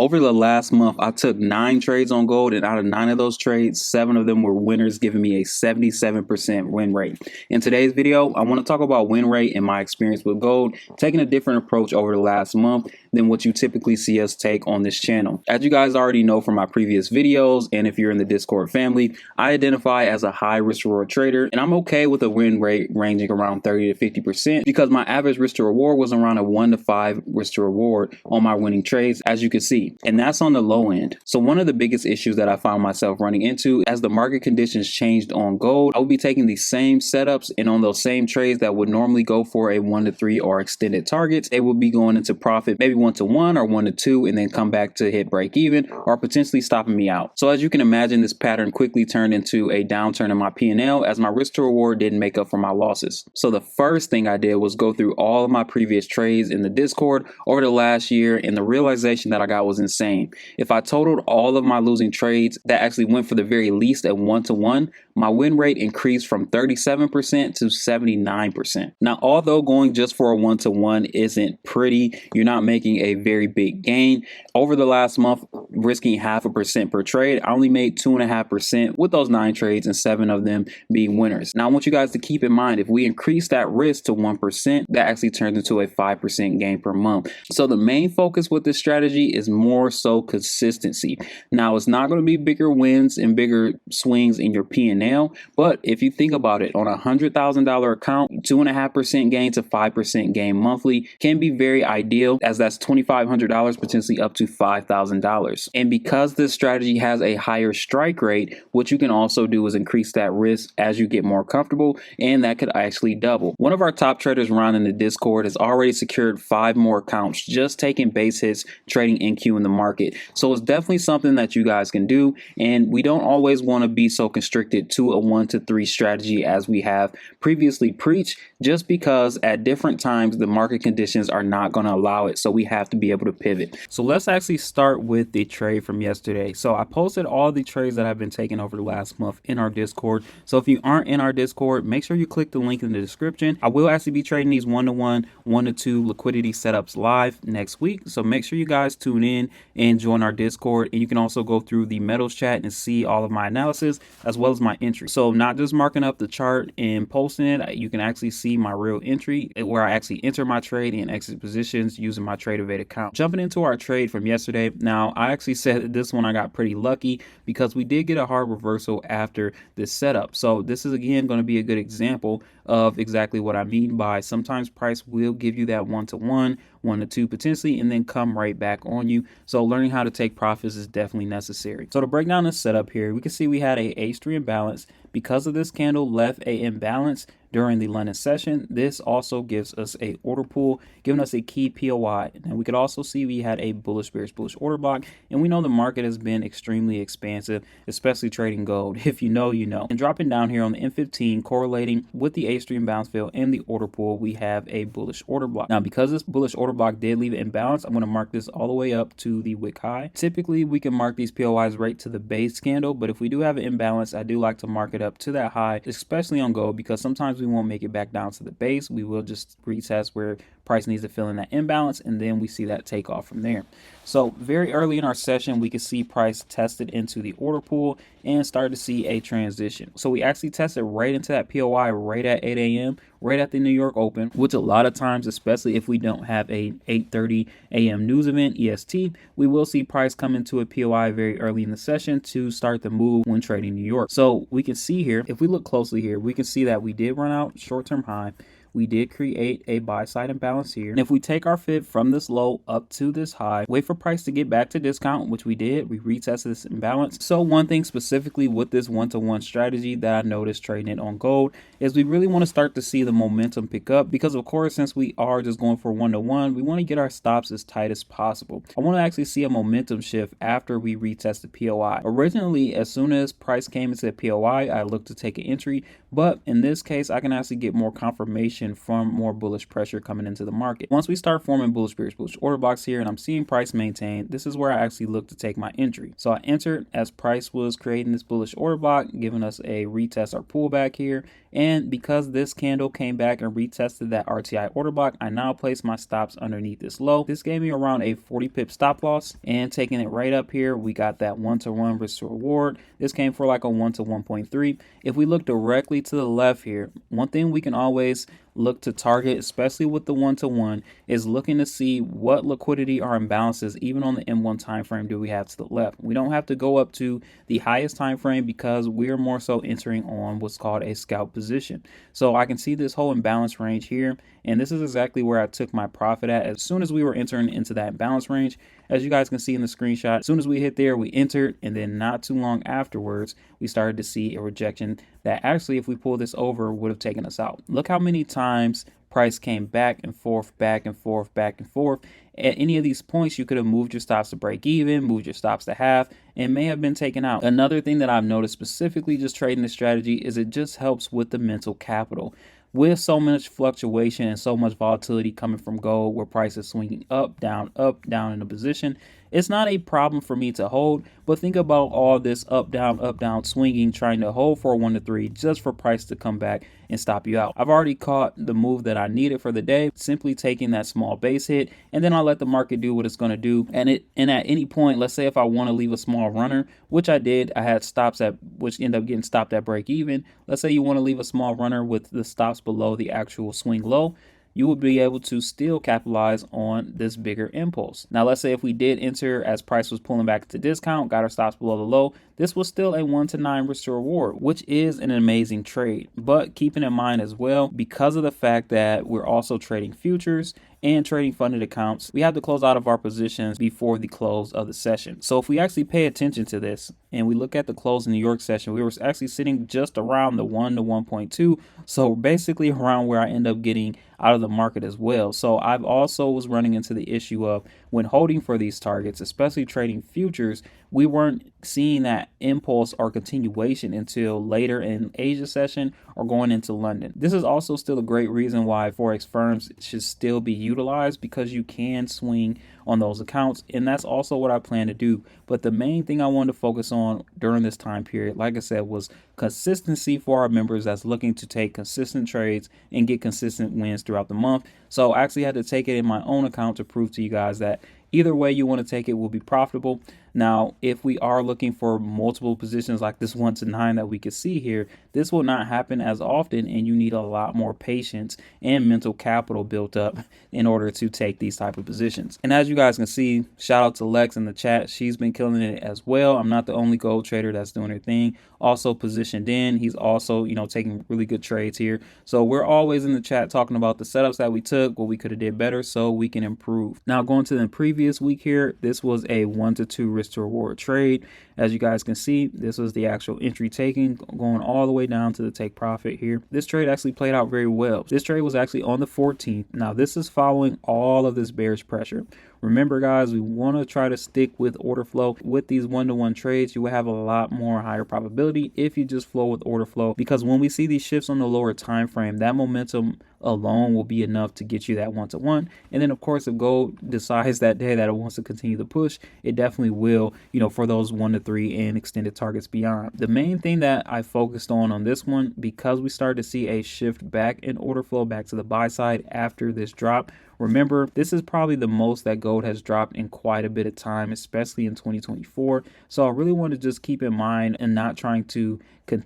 over the last month, I took 9 trades on gold, and out of 9 of those trades, 7 of them were winners, giving me a 77% win rate. In today's video, I want to talk about win rate and my experience with gold, taking a different approach over the last month than what you typically see us take on this channel. As you guys already know from my previous videos, and if you're in the Discord family, I identify as a high risk reward trader, and I'm okay with a win rate ranging around 30 to 50% because my average risk to reward was around a 1 to 5 risk to reward on my winning trades, as you can see, and that's on the low end. So one of the biggest issues that I found myself running into as the market conditions changed on gold, I would be taking these same setups, and on those same trades that would normally go for a 1 to 3 or extended targets, they would be going into profit maybe 1 to 1 or 1 to 2 and then come back to hit break even or potentially stopping me out. So as you can imagine, this pattern quickly turned into a downturn in my P&L as my risk to reward didn't make up for my losses. So the first thing I did was go through all of my previous trades in the Discord over the last year, and the realization that I got was insane. If I totaled all of my losing trades that actually went for the very least at 1 to 1, my win rate increased from 37% to 79%. Now, although going just for a 1 to 1 isn't pretty, you're not making a very big gain. Over the last month, risking 0.5% per trade, I only made 2.5% with those 9 trades and 7 of them being winners. Now, I want you guys to keep in mind, if we increase that risk to 1%, that actually turns into a 5% gain per month. So the main focus with this strategy is more so consistency. Now, it's not going to be bigger wins and bigger swings in your P&L, but if you think about it, on a $100,000 account, 2.5% gain to 5% gain monthly can be very ideal, as that's $2,500 potentially up to $5,000. And because this strategy has a higher strike rate, what you can also do is increase that risk as you get more comfortable, and that could actually double. One of our top traders around in the Discord has already secured 5 more accounts just taking base hits, trading NQ in the market. So it's definitely something that you guys can do, and we don't always want to be so constricted to a 1 to 3 strategy as we have previously preached, just because at different times the market conditions are not going to allow it. So we have to be able to pivot. So let's actually start with the trade from yesterday. So I posted all the trades that I've been taking over the last month in our Discord. So if you aren't in our Discord, make sure you click the link in the description. I will actually be trading these 1 to 1, 1 to 2 liquidity setups live next week. So make sure you guys tune in and join our Discord, and you can also go through the metals chat and see all of my analysis as well as my entry. So not just marking up the chart and posting it, you can actually see my real entry where I actually enter my trade and exit positions using my TradeAvade account. Jumping into our trade from yesterday. Now, I actually said that this one I got pretty lucky because we did get a hard reversal after this setup. So this is again going to be a good example of exactly what I mean by sometimes price will give you that 1 to 1, 1 to 2 potentially, and then come right back on you. So learning how to take profits is definitely necessary. So to break down this setup here, we can see we had a H3 imbalance. Because of this candle left a imbalance during the London session, this also gives us a order pool, giving us a key POI. And we could also see we had a bullish order block, and we know the market has been extremely expansive, especially trading gold. If you know, you know. And dropping down here on the M15, correlating with the H3 imbalance fill and the order pool, we have a bullish order block. Now, because this bullish order block did leave it imbalanced, I'm going to mark this all the way up to the wick high. Typically, we can mark these POIs right to the base candle, but if we do have an imbalance, I do like to mark it up to that high, especially on gold, because sometimes we won't make it back down to the base. We will just retest where price needs to fill in that imbalance, and then we see that take off from there. So very early in our session, we could see price tested into the order pool and started to see a transition. So we actually tested right into that POI right at 8 a.m., right at the New York Open, which a lot of times, especially if we don't have a 8:30 a.m. news event EST, we will see price come into a POI very early in the session to start the move when trading New York. So we can see here, if we look closely here, we can see that we did run out short-term high. We did create a buy side imbalance here. And if we take our fib from this low up to this high, wait for price to get back to discount, which we did, we retested this imbalance. So one thing specifically with this 1 to 1 strategy that I noticed trading it on gold is we really want to start to see the momentum pick up, because of course, since we are just going for 1 to 1, we want to get our stops as tight as possible. I want to actually see a momentum shift after we retest the POI. Originally, as soon as price came into the POI, I looked to take an entry, but in this case, I can actually get more confirmation from more bullish pressure coming into the market. Once we start forming bullish order blocks here, and I'm seeing price maintain, this is where I actually look to take my entry. So I entered as price was creating this bullish order block, giving us a retest or pullback here, And because this candle came back and retested that RTI order block, I now place my stops underneath this low. This gave me around a 40 pip stop loss, and taking it right up here, we got that 1-to-1 risk to reward. This came for like a 1 to 1.3. If we look directly to the left here, one thing we can always look to target, especially with the 1-to-1, is looking to see what liquidity or imbalances, even on the M1 time frame, do we have to the left. We don't have to go up to the highest time frame because we're more so entering on what's called a scalp position. So I can see this whole imbalance range here, and this is exactly where I took my profit at as soon as we were entering into that imbalance range. As you guys can see in the screenshot, as soon as we hit there, we entered, and then not too long afterwards, we started to see a rejection that actually, if we pull this over, would have taken us out. Look how many times price came back and forth, back and forth, back and forth. At any of these points, you could have moved your stops to break even, moved your stops to half, and may have been taken out. Another thing that I've noticed specifically just trading this strategy is it just helps with the mental capital. With so much fluctuation and so much volatility coming from gold, where price is swinging up, down in a position, it's not a problem for me to hold. But think about all this up, down swinging, trying to hold for a 1 to 3 just for price to come back and stop you out. I've already caught the move that I needed for the day, simply taking that small base hit, and then I'll let the market do what it's going to do. And at any point, let's say if I want to leave a small runner, which I did, I had stops at which end up getting stopped at break even. Let's say you want to leave a small runner with the stops below the actual swing low, you will be able to still capitalize on this bigger impulse. Now, let's say if we did enter as price was pulling back to discount, got our stops below the low, this was still a 1 to 9 risk to reward, which is an amazing trade. But keeping in mind as well, because of the fact that we're also trading futures and trading funded accounts, we have to close out of our positions before the close of the session. So if we actually pay attention to this and we look at the close in the New York session, we were actually sitting just around the 1 to 1.2. So basically around where I end up getting out of the market as well. So I've also was running into the issue of when holding for these targets, especially trading futures, we weren't seeing that impulse or continuation until later in Asia session or going into London. This is also still a great reason why Forex firms should still be utilized, because you can swing on those accounts, and that's also what I plan to do. But the main thing I wanted to focus on during this time period, like I said, was consistency for our members that's looking to take consistent trades and get consistent wins throughout the month. So I actually had to take it in my own account to prove to you guys that either way you want to take it will be profitable. Now, if we are looking for multiple positions like this 1 to 9 that we can see here, this will not happen as often, and you need a lot more patience and mental capital built up in order to take these type of positions. And as you guys can see, shout out to Lex in the chat. She's been killing it as well. I'm not the only gold trader that's doing her thing. Also positioned in. He's also, taking really good trades here. So we're always in the chat talking about the setups that we took, what we could have did better so we can improve. Now, going to the previous week here, this was a 1 to 2 risk to reward trade. As you guys can see, this was the actual entry taking, going all the way down to the take profit here. This trade actually played out very well. This trade was actually on the 14th. Now, this is following all of this bearish pressure. Remember, guys, we want to try to stick with order flow. With these 1-to-1 trades, you will have a lot more higher probability if you just flow with order flow, because when we see these shifts on the lower time frame, that momentum alone will be enough to get you that 1-to-1. And then, of course, if gold decides that day that it wants to continue to push, it definitely will, for those 1 to 3 and extended targets beyond. The main thing that I focused on this one, because we started to see a shift back in order flow back to the buy side after this drop. Remember, this is probably the most that gold has dropped in quite a bit of time, especially in 2024. So I really want to just keep in mind and not trying to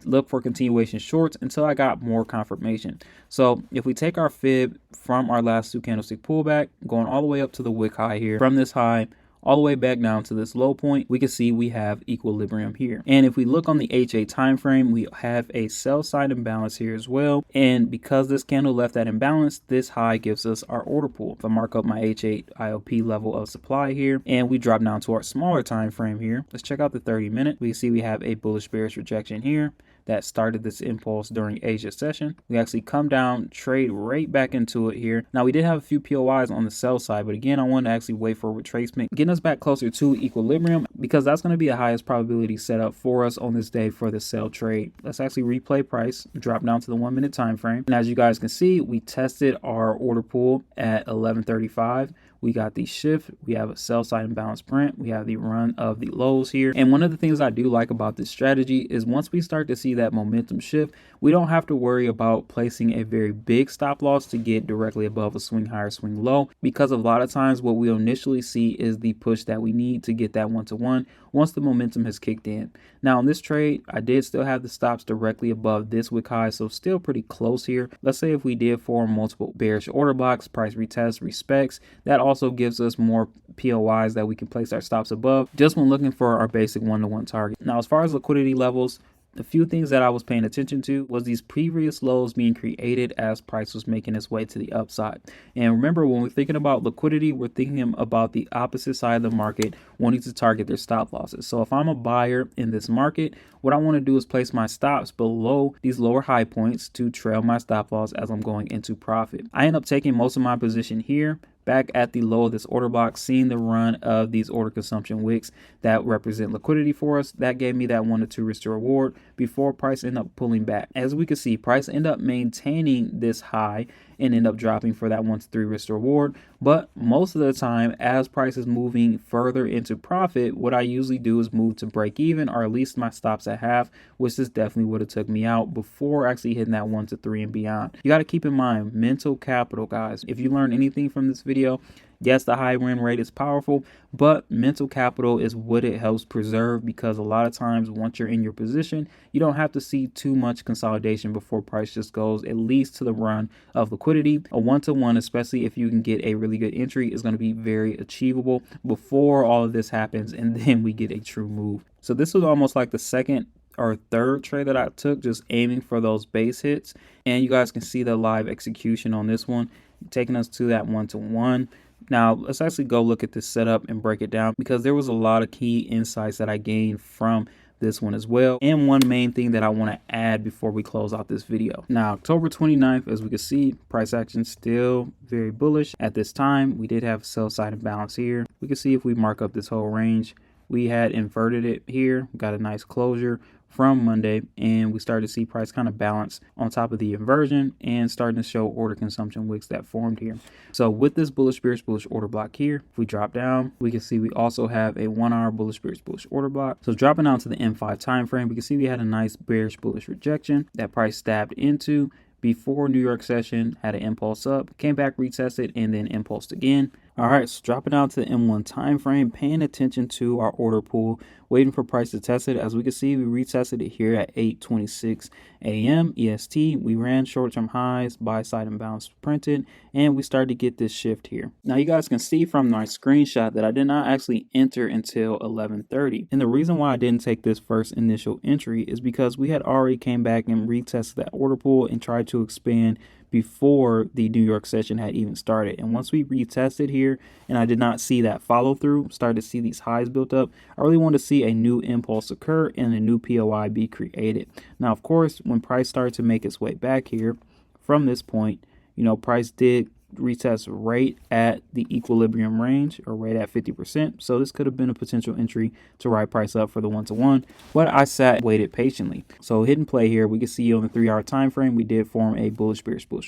look for continuation shorts until I got more confirmation. So if we take our fib from our last 2 candlestick pullback, going all the way up to the wick high here, from this high all the way back down to this low point, we can see we have equilibrium here. And if we look on the H8 time frame, we have a sell side imbalance here as well. And because this candle left that imbalance, this high gives us our order pool. If I mark up my H8 IOP level of supply here, and we drop down to our smaller time frame here, let's check out the 30-minute. We see we have a bullish bearish rejection here that started this impulse during Asia session. We actually come down, trade right back into it here. Now, we did have a few POIs on the sell side, but again, I wanted to actually wait for retracement, getting us back closer to equilibrium, because that's going to be the highest probability setup for us on this day for the sell trade. Let's actually replay price, drop down to the 1-minute time frame. And as you guys can see, we tested our order pool at 11:35. We got the shift, we have a sell side imbalance print, we have the run of the lows here. And one of the things I do like about this strategy is once we start to see that momentum shift, we don't have to worry about placing a very big stop loss to get directly above a swing high or swing low, because a lot of times what we'll initially see is the push that we need to get that 1-to-1 once the momentum has kicked in. Now in this trade, I did still have the stops directly above this wick high, so still pretty close here. Let's say if we did form multiple bearish order blocks, price retest, respects, that also gives us more POIs that we can place our stops above just when looking for our basic 1-to-1 target. Now as far as liquidity levels, a few things that I was paying attention to was these previous lows being created as price was making its way to the upside. And remember, when we're thinking about liquidity, we're thinking about the opposite side of the market wanting to target their stop losses. So if I'm a buyer in this market, what I want to do is place my stops below these lower high points to trail my stop loss as I'm going into profit. I end up taking most of my position here back at the low of this order block, seeing the run of these order consumption wicks that represent liquidity for us. That gave me that 1 to 2 risk to reward before price ended up pulling back. As we can see, price ended up maintaining this high and end up dropping for that 1 to 3 risk to reward. But most of the time, as price is moving further into profit, what I usually do is move to break even, or at least my stops at half, which is definitely what it took me out before actually hitting that 1 to 3 and beyond. You got to keep in mind mental capital, guys. If you learn anything from this video, yes, the high win rate is powerful, but mental capital is what it helps preserve, because a lot of times once you're in your position, you don't have to see too much consolidation before price just goes at least to the run of liquidity. A 1-to-1, especially if you can get a really good entry, is going to be very achievable before all of this happens, and then we get a true move. So this was almost like the second or third trade that I took, just aiming for those base hits. And you guys can see the live execution on this one, taking us to that 1-to-1. Now, let's actually go look at this setup and break it down, because there was a lot of key insights that I gained from this one as well, and one main thing that I want to add before we close out this video. Now, October 29th, as we can see, price action still very bullish. At this time, we did have sell side imbalance here. We can see if we mark up this whole range, we had inverted it here, got a nice closure from Monday, and we started to see price kind of balance on top of the inversion and starting to show order consumption wicks that formed here. So with this bullish order block here, if we drop down, we can see we also have a 1 hour bullish order block. So dropping down to the M5 time frame, we can see we had a nice bearish bullish rejection that price stabbed into before New York session, had an impulse up, came back, retested, and then impulsed again. All right, so dropping down to the M1 time frame, paying attention to our order pool, waiting for price to test it. As we can see, we retested it here at 8:26 a.m. EST. We ran short-term highs, buy side imbalance printed, and we started to get this shift here. Now you guys can see from my screenshot that I did not actually enter until 11:30. And the reason why I didn't take this first initial entry is because we had already came back and retested that order pool and tried to expand before the New York session had even started. And once we retested here and I did not see that follow through, started to see these highs built up, I really wanted to see a new impulse occur and a new POI be created. Now, of course, when price started to make its way back here from this point, price did retest right at the equilibrium range, or right at 50%. So this could have been a potential entry to ride price up for the 1-to-1, but I waited patiently. So hidden play here, we can see on the 3 hour time frame, we did form a bullish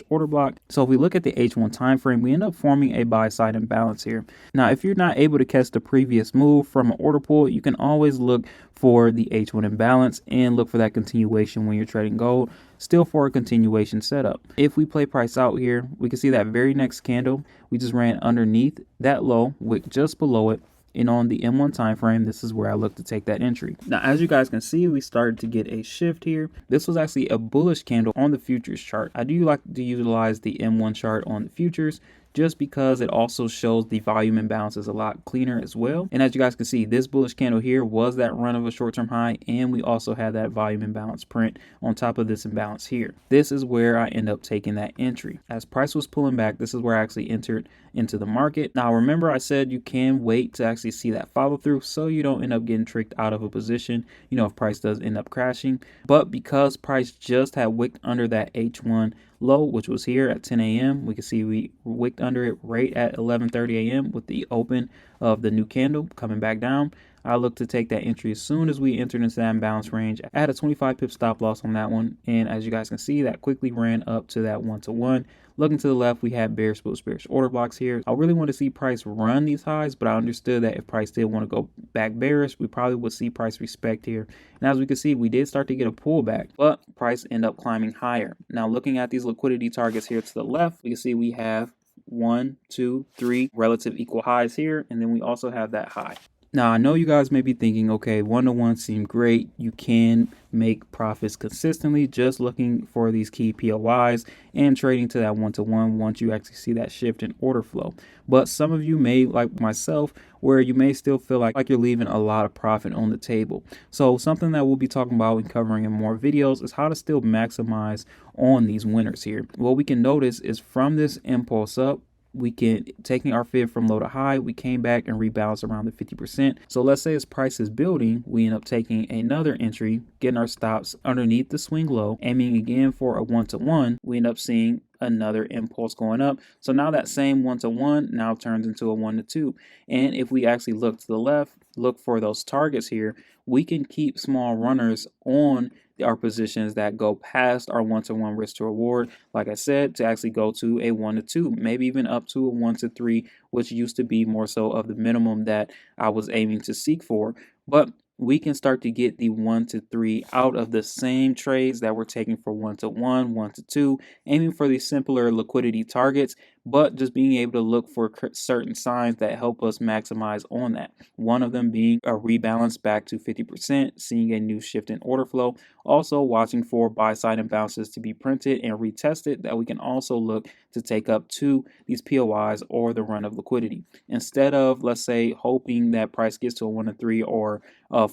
order block. So if we look at the H1 time frame, we end up forming a buy side imbalance here. Now, if you're not able to catch the previous move from an order pool, you can always look for the H1 imbalance and look for that continuation when you're trading gold, still for a continuation setup. If we play price out here, we can see that very next candle, we just ran underneath that low, with just below it, and on the M1 time frame, this is where I look to take that entry. Now, as you guys can see, we started to get a shift here. This was actually a bullish candle on the futures chart. I do like to utilize the M1 chart on the futures, just because it also shows the volume imbalances a lot cleaner as well. And as you guys can see, this bullish candle here was that run of a short-term high, and we also have that volume imbalance print on top of this imbalance here. This is where I end up taking that entry. As price was pulling back, this is where I actually entered into the market. Now, remember I said you can wait to actually see that follow through so you don't end up getting tricked out of a position, if price does end up crashing. But because price just had wicked under that H1 low, which was here at 10 a.m., we can see we wicked under it right at 11:30 a.m. with the open of the new candle coming back down, I look to take that entry as soon as we entered into that imbalance range. I had a 25 pip stop loss on that one, and as you guys can see, that quickly ran up to that 1-to-1. Looking to the left, we had bearish order blocks here. I really want to see price run these highs, but I understood that if price did want to go back bearish, we probably would see price respect here. And as we can see, we did start to get a pullback, but price ended up climbing higher. Now looking at these liquidity targets here to the left, we can see we have 1, 2, 3 relative equal highs here, and then we also have that high. Now, I know you guys may be thinking, okay, 1-to-1 seemed great. You can make profits consistently just looking for these key POIs and trading to that 1-to-1 once you actually see that shift in order flow. But some of you may, like myself, where you may still feel like you're leaving a lot of profit on the table. So something that we'll be talking about and covering in more videos is how to still maximize on these winners here. What we can notice is from this impulse up, we can, taking our fib from low to high, we came back and rebalanced around the 50%. So let's say as price is building, we end up taking another entry, getting our stops underneath the swing low, aiming again for a 1-to-1. We end up seeing another impulse going up. So now that same 1-to-1 now turns into a 1-to-2. And if we actually look to the left, look for those targets here, we can keep small runners on our positions that go past our 1-to-1 risk to reward, like I said, to actually go to a 1-to-2, maybe even up to a 1-to-3, which used to be more so of the minimum that I was aiming to seek for. But we can start to get the 1-to-3 out of the same trades that we're taking for 1-to-1, 1-to-2, aiming for these simpler liquidity targets, but just being able to look for certain signs that help us maximize on that. One of them being a rebalance back to 50%, seeing a new shift in order flow, also watching for buy side imbalances to be printed and retested that we can also look to take up to these POIs or the run of liquidity. Instead of, let's say, hoping that price gets to a 1-to-3 or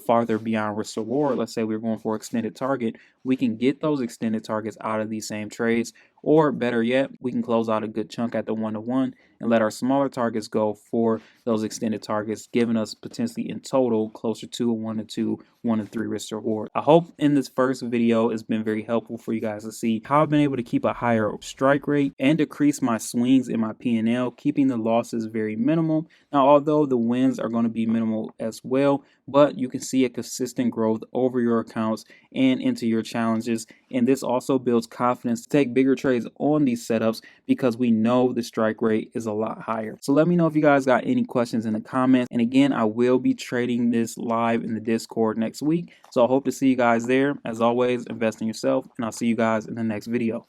farther beyond risk reward, let's say we're going for extended target, we can get those extended targets out of these same trades, or better yet, we can close out a good chunk at the 1-to-1 and let our smaller targets go for those extended targets, giving us potentially in total closer to a 1-to-2, 1-to-3 risk reward. I hope in this first video it's been very helpful for you guys to see how I've been able to keep a higher strike rate and decrease my swings in my P&L, keeping the losses very minimal. Now, although the wins are going to be minimal as well, but you can see a consistent growth over your accounts and into your challenges. And this also builds confidence to take bigger trades on these setups because we know the strike rate is a lot higher. So let me know if you guys got any questions in the comments. And again, I will be trading this live in the Discord next week. So I hope to see you guys there. As always, invest in yourself, and I'll see you guys in the next video.